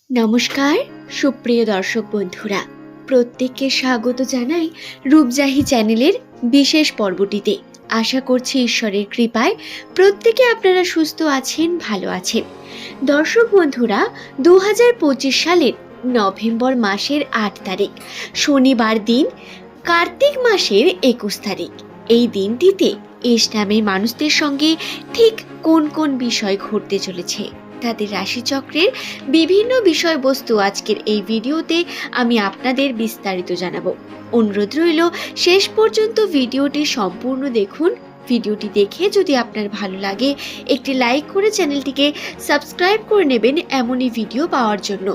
নমস্কার সুপ্রিয় দর্শক বন্ধুরা, প্রত্যেককে স্বাগত জানাই রূপজাহি চ্যানেলের বিশেষ পর্বটিতে। আশা করছি ঈশ্বরের কৃপায় প্রত্যেকে আপনারা সুস্থ আছেন, ভালো আছেন। দর্শক বন্ধুরা, 2025 সালের নভেম্বর মাসের 8 তারিখ শনিবার দিন, কার্তিক মাসের 21 তারিখ, এই দিনটিতে এস নামের মানুষদের সঙ্গে ঠিক কোন কোন বিষয় ঘটতে চলেছে, তাদের রাশিচক্রের বিভিন্ন বিষয়বস্তু আজকের এই ভিডিওতে আমি আপনাদের বিস্তারিত জানাবো। অনুরোধ রইল শেষ পর্যন্ত ভিডিওটি সম্পূর্ণ দেখুন। ভিডিওটি দেখে যদি আপনার ভালো লাগে একটি লাইক করে চ্যানেলটিকে সাবস্ক্রাইব করে নেবেন এমনই ভিডিও পাওয়ার জন্য।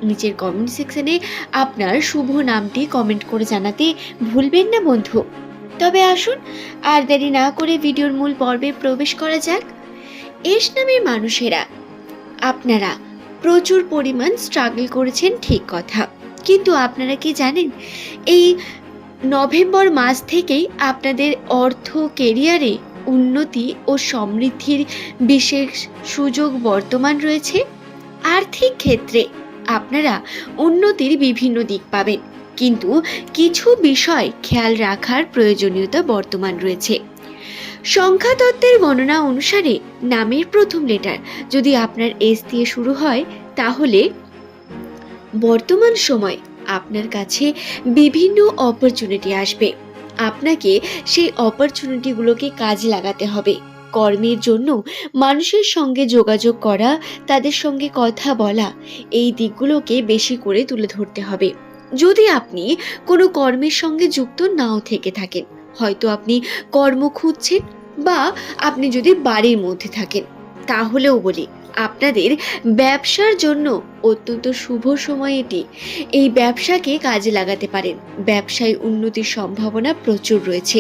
নিচের কমেন্ট সেকশনে আপনার শুভ নামটি কমেন্ট করে জানাতে ভুলবেন না বন্ধু। তবে আসুন আর দেরি না করে ভিডিওর মূল পর্বে প্রবেশ করা যাক। এস নামের মানুষেরা, আপনারা প্রচুর পরিমাণ স্ট্রাগল করেছেন, ঠিক কথা, কিন্তু আপনারা কি জানেন এই নভেম্বর মাস থেকেই আপনাদের অর্থ কেরিয়ারে উন্নতি ও সমৃদ্ধির বিশেষ সুযোগ বর্তমান রয়েছে। আর্থিক ক্ষেত্রে আপনারা উন্নতির বিভিন্ন দিক পাবেন, কিন্তু কিছু বিষয় খেয়াল রাখার প্রয়োজনীয়তা বর্তমান রয়েছে। সংখ্যাতত্ত্বের গণনা অনুসারে নামের প্রথম লেটার যদি আপনার এস দিয়ে শুরু হয়, তাহলে বর্তমান সময় আপনার কাছে বিভিন্ন অপরচুনিটি আসবে। আপনাকে সেই অপরচুনিটিগুলোকে কাজে লাগাতে হবে। কর্মের জন্য মানুষের সঙ্গে যোগাযোগ করা, তাদের সঙ্গে কথা বলা, এই দিকগুলোকে বেশি করে তুলে ধরতে হবে। যদি আপনি কোনো কর্মের সঙ্গে যুক্ত নাও থেকে থাকেন, হয়তো আপনি কর্ম খুঁজছেন, বা আপনি যদি বাড়ির মধ্যে থাকেন, তাহলেও বলি আপনাদের ব্যবসার জন্য অত্যন্ত শুভ সময় এটি। এই ব্যবসাকে কাজে লাগাতে পারেন। ব্যবসায় উন্নতির সম্ভাবনা প্রচুর রয়েছে।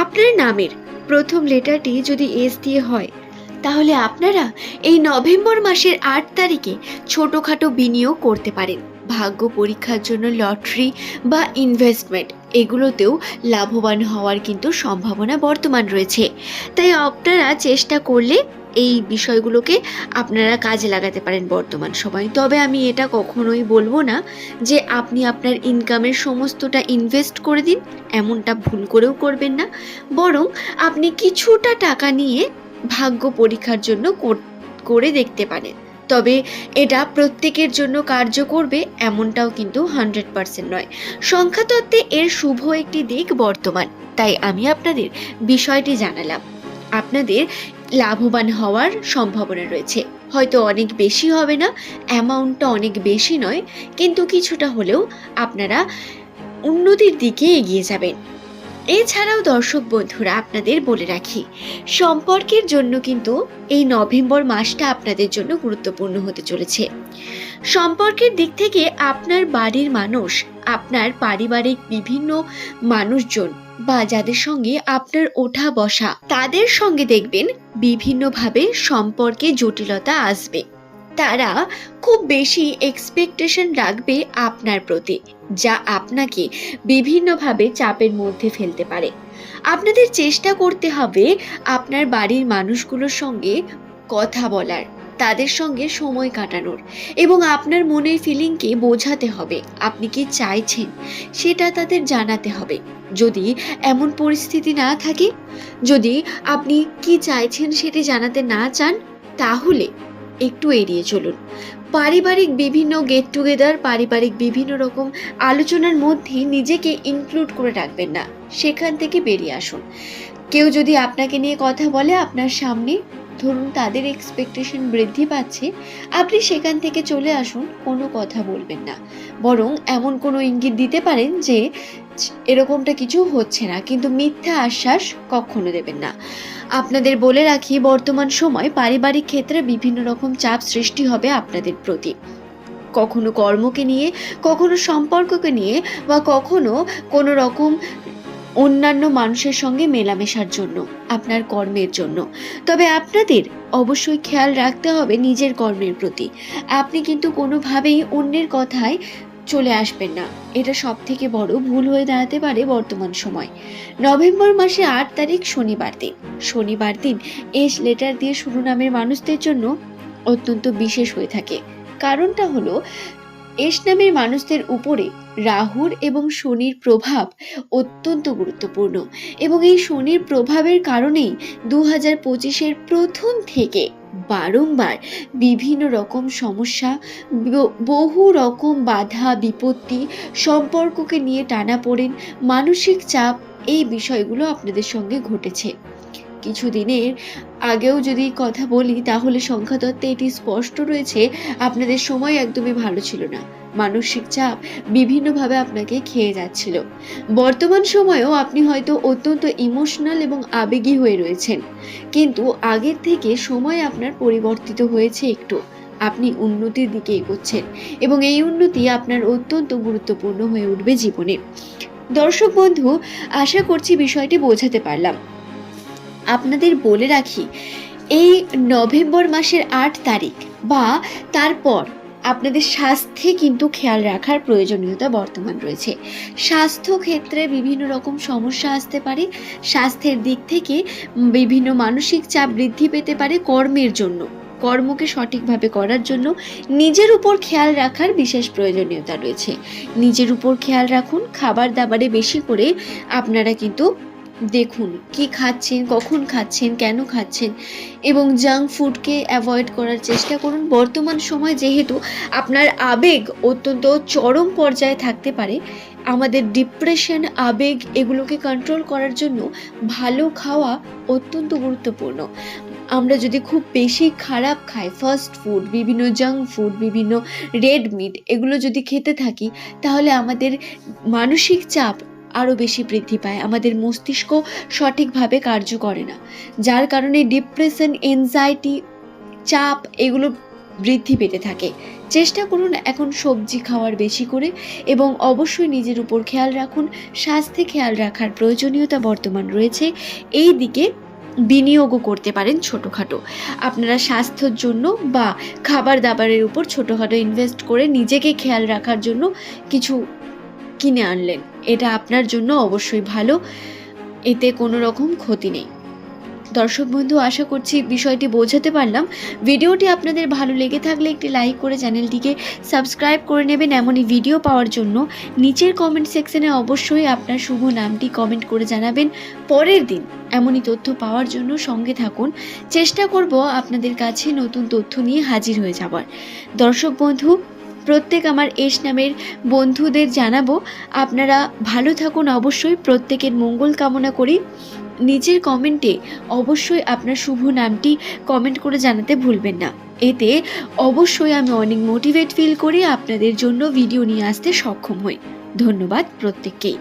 আপনার নামের প্রথম লেটারটি যদি এস দিয়ে হয়, তাহলে আপনারা এই নভেম্বর মাসের 8 তারিখে ছোটখাটো বিনিয়োগ করতে পারেন। ভাগ্য পরীক্ষার জন্য লটারি বা ইনভেস্টমেন্ট, এগুলোতেও লাভবান হওয়ার কিন্তু সম্ভাবনা বর্তমান রয়েছে। তাই আপনারা চেষ্টা করলে এই বিষয়গুলোকে আপনারা কাজে লাগাতে পারেন বর্তমান সময়। তবে আমি এটা কখনোই বলবো না যে আপনি আপনার ইনকামের সমস্তটা ইনভেস্ট করে দিন, এমনটা ভুল করেও করবেন না। বরং আপনি কিছুটা টাকা নিয়ে ভাগ্য পরীক্ষার জন্য করে দেখতে পারেন। তবে এটা প্রত্যেকের জন্য কার্য করবে এমনটাও কিন্তু 100% নয়। সংখ্যাতত্ত্বে এর শুভ একটি দিক বর্তমান, তাই আমি আপনাদের বিষয়টি জানালাম। আপনাদের লাভবান হওয়ার সম্ভাবনা রয়েছে, হয়তো অনেক বেশি হবে না, অ্যামাউন্টটা অনেক বেশি নয়, কিন্তু কিছুটা হলেও আপনারা উন্নতির দিকে এগিয়ে যাবেন। এছাড়াও দর্শক বন্ধুরা, আপনাদের বলে রাখি, সম্পর্কের জন্য কিন্তু এই নভেম্বর মাসটা আপনাদের জন্য গুরুত্বপূর্ণ হতে চলেছে। সম্পর্কের দিক থেকে আপনার বাড়ির মানুষ, আপনার পারিবারিক বিভিন্ন মানুষজন বা যাদের সঙ্গে আপনার ওঠা বসা, তাদের সঙ্গে দেখবেন বিভিন্নভাবে সম্পর্কে জটিলতা আসবে। তারা খুব বেশি এক্সপেকটেশন রাখবে আপনার প্রতি, যা আপনাকে বিভিন্নভাবে চাপের মধ্যে ফেলতে পারে। আপনাদের চেষ্টা করতে হবে আপনার বাড়ির মানুষগুলোর সঙ্গে কথা বলার, তাদের সঙ্গে সময় কাটানোর, এবং আপনার মনের ফিলিংকে বোঝাতে হবে। আপনি কি চাইছেন সেটা তাদের জানাতে হবে। যদি এমন পরিস্থিতি না থাকে, যদি আপনি কি চাইছেন সেটি জানাতে না চান, তাহলে একটু এড়িয়ে চলুন। পারিবারিক বিভিন্ন গেট টুগেদার, পারিবারিক বিভিন্ন রকম আলোচনার মধ্যে নিজেকে ইনক্লুড করে রাখবেন না, সেখান থেকে বেরিয়ে আসুন। কেউ যদি আপনাকে নিয়ে কথা বলে আপনার সামনে, ধরুন তাদের এক্সপেকটেশন বৃদ্ধি পাচ্ছে, আপনি সেখান থেকে চলে আসুন, কোনো কথা বলবেন না। বরং এমন কোনো ইঙ্গিত দিতে পারেন যে এরকমটা কিছু হচ্ছে না, কিন্তু মিথ্যা আশ্বাস কখনো দেবেন না। আপনাদের বলে রাখি, বর্তমান সময় পারিবারিক ক্ষেত্রে বিভিন্ন রকম চাপ সৃষ্টি হবে আপনাদের প্রতি, কখনো কর্মকে নিয়ে, কখনো সম্পর্ককে নিয়ে, বা কখনো কোনো রকম অন্যান্য মানুষের সঙ্গে মেলামেশার জন্য, আপনার কর্মের জন্য। তবে আপনাদের অবশ্যই খেয়াল রাখতে হবে নিজের কর্মের প্রতি। আপনি কিন্তু কোনোভাবেই অন্যের কথায় চলে আসবেন না, এটা সব থেকে বড় ভুল হয়ে দাঁড়াতে পারে বর্তমান সময়। নভেম্বর মাসে 8 তারিখ শনিবার দিন এস লেটার দিয়ে শুরু নামের মানুষদের জন্য অত্যন্ত বিশেষ হয়ে থাকে। কারণটা হলো এস নামের মানুষদের উপরে রাহুর এবং শনির প্রভাব অত্যন্ত গুরুত্বপূর্ণ এবং এই শনির প্রভাবের কারণেই 2025-এর প্রথম থেকে বারংবার বিভিন্ন রকম সমস্যা, বহু রকম বাধা বিপত্তি, সম্পর্ককে নিয়ে টানাপোড়েন, মানসিক চাপ, এই বিষয়গুলো আপনাদের সঙ্গে ঘটেছে। কিছুদিনের আগেও যদি কথা বলি তাহলে সংখ্যাতত্ত্বে এটি স্পষ্ট রয়েছে, আপনাদের সময় একদমই ভালো ছিল না, মানসিক চাপ বিভিন্নভাবে আপনাকে খেয়ে যাচ্ছিল। বর্তমান সময়েও আপনি হয়তো অত্যন্ত ইমোশনাল এবং আবেগী হয়ে রয়েছেন, কিন্তু আগের থেকে সময় আপনার পরিবর্তিত হয়েছে একটু, আপনি উন্নতির দিকে এগোচ্ছেন এবং এই উন্নতি আপনার অত্যন্ত গুরুত্বপূর্ণ হয়ে উঠবে জীবনে। দর্শক বন্ধু, আশা করছি বিষয়টি বোঝাতে পারলাম। আপনাদের বলে রাখি, এই নভেম্বর মাসের 8 তারিখ বা তারপর আপনাদের স্বাস্থ্যে কিন্তু খেয়াল রাখার প্রয়োজনীয়তা বর্তমান রয়েছে। স্বাস্থ্য ক্ষেত্রে বিভিন্ন রকম সমস্যা আসতে পারে, স্বাস্থ্যের দিক থেকে বিভিন্ন মানসিক চাপ বৃদ্ধি পেতে পারে। কর্মের জন্য, কর্মকে সঠিকভাবে করার জন্য নিজের উপর খেয়াল রাখার বিশেষ প্রয়োজনীয়তা রয়েছে। নিজের উপর খেয়াল রাখুন, খাবার দাবারে বেশি করে আপনারা কিন্তু দেখুন কি খাচ্ছেন, কখন খাচ্ছেন, কেন খাচ্ছেন এবং জাঙ্ক ফুডকে অ্যাভয়েড করার চেষ্টা করুন। বর্তমান সময় যেহেতু আপনার আবেগ অত্যন্ত চরম পর্যায়ে থাকতে পারে, আমাদের ডিপ্রেশন, আবেগ এগুলোকে কন্ট্রোল করার জন্য ভালো খাওয়া অত্যন্ত গুরুত্বপূর্ণ। আমরা যদি খুব বেশি খারাপ খাই, ফাস্ট ফুড, বিভিন্ন জাঙ্ক ফুড, বিভিন্ন রেড মিট এগুলো যদি খেতে থাকি, তাহলে আমাদের মানসিক চাপ আরও বেশি বৃদ্ধি পায়, আমাদের মস্তিষ্ক সঠিকভাবে কার্য করে না, যার কারণে ডিপ্রেশন, এনজাইটি, চাপ এগুলো বৃদ্ধি পেতে থাকে। চেষ্টা করুন এখন সবজি খাওয়ার বেশি করে এবং অবশ্যই নিজের উপর খেয়াল রাখুন। স্বাস্থ্যে খেয়াল রাখার প্রয়োজনীয়তা বর্তমান রয়েছে, এই দিকে বিনিয়োগও করতে পারেন ছোটোখাটো। আপনারা স্বাস্থ্যের জন্য বা খাবার দাবারের উপর ছোটোখাটো ইনভেস্ট করে নিজেকে খেয়াল রাখার জন্য কিছু কিনে আনলেন, এটা আপনার জন্য অবশ্যই ভালো, এতে কোনো রকম ক্ষতি নেই। দর্শক বন্ধু, আশা করছি বিষয়টি বোঝাতে পারলাম। ভিডিওটি আপনাদের ভালো লেগে থাকলে একটি লাইক করে চ্যানেলটিকে সাবস্ক্রাইব করে নেবেন। এমনই ভিডিও পাওয়ার জন্য নিচের কমেন্ট সেকশনে অবশ্যই আপনার শুভ নামটি কমেন্ট করে জানাবেন। পরের দিন এমনই তথ্য পাওয়ার জন্য সঙ্গে থাকুন, চেষ্টা করব আপনাদের কাছে নতুন তথ্য নিয়ে হাজির হয়ে যাবার। দর্শক বন্ধু, প্রত্যেক আমার এস নামের বন্ধুদের জানাবো, আপনারা ভালো থাকুন। অবশ্যই প্রত্যেকের মঙ্গল কামনা করি। নিচের কমেন্টে অবশ্যই আপনার শুভ নামটি কমেন্ট করে জানাতে ভুলবেন না, এতে অবশ্যই আমি অনেক মোটিভেট ফিল করি, আপনাদের জন্য ভিডিও নিয়ে আসতে সক্ষম হই। ধন্যবাদ প্রত্যেককেই।